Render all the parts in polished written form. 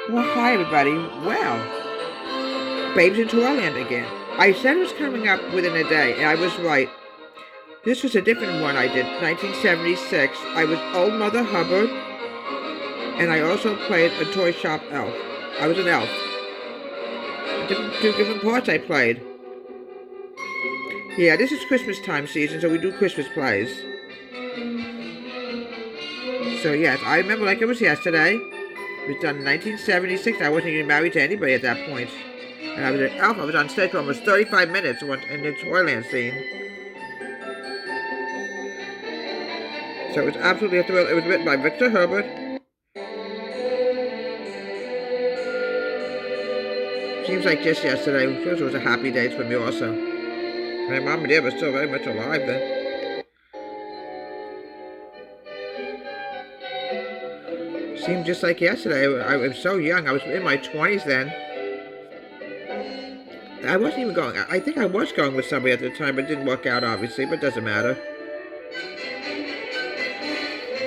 Well, hi everybody. Well, Babes in Toyland again. I said it was coming up within a day, and I was right. This was a different one I did, 1976. I was Old Mother Hubbard, and I also played a toy shop elf. I was an elf. Two different parts I played. Yeah, this is Christmas time season, so we do Christmas plays. So yes, I remember like it was yesterday. It was done in 1976. I wasn't even married to anybody at that point. And I was an elf. I was on stage for almost 35 minutes in the Toyland scene. So it was absolutely a thrill. It was written by Victor Herbert. Seems like just yesterday. It was a happy day for me also. My mom and dad were still very much alive then. Seemed just like yesterday. I was so young. I was in my 20s then. I wasn't even going. I think I was going with somebody at the time, but it didn't work out, obviously, but it doesn't matter.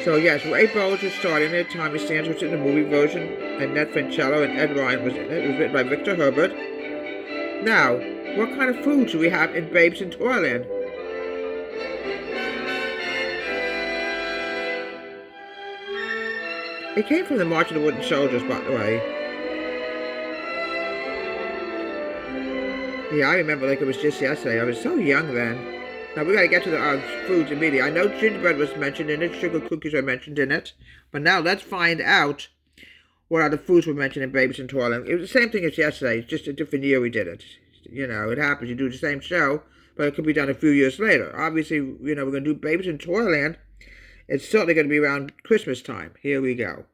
So yes, Ray Bowles was starring it. Tommy Sands was in the movie version, and Ned Fincello and Ed Ryan was in it. It was written by Victor Herbert. Now, what kind of foods do we have in Babes in Toyland? It came from the March of the Wooden Soldiers, by the way. Yeah, I remember like it was just yesterday. I was so young then. Now we gotta get to the foods immediately. I know gingerbread was mentioned in it, sugar cookies were mentioned in it, but now let's find out what other foods were mentioned in Babes in Toyland. It was the same thing as yesterday. It's just a different year we did it. You know, it happens. You do the same show, but it could be done a few years later. Obviously, you know, we're gonna do Babes in Toyland. It's certainly gonna be around Christmas time. Here we go.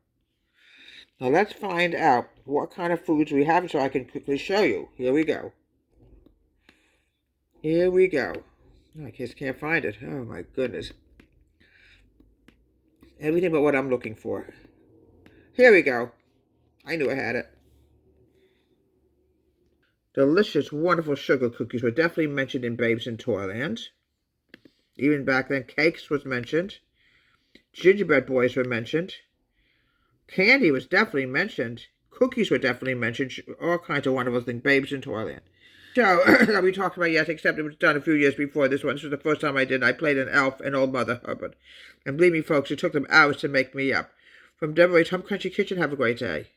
Now let's find out what kind of foods we have so I can quickly show you. Here we go. Here we go. Oh, I just can't find it. Oh my goodness. Everything but what I'm looking for. Here we go. I knew I had it. Delicious, wonderful sugar cookies were definitely mentioned in Babes in Toyland. Even back then, cakes was mentioned. Gingerbread boys were mentioned. Candy was definitely mentioned. Cookies were definitely mentioned. All kinds of wonderful things. Babes in Toyland. So, that we talked about, yes, except it was done a few years before this one. This was the first time I did it. I played an elf and Old Mother Hubbard. And believe me, folks, it took them hours to make me up. From Deborah's Home Country Kitchen, have a great day.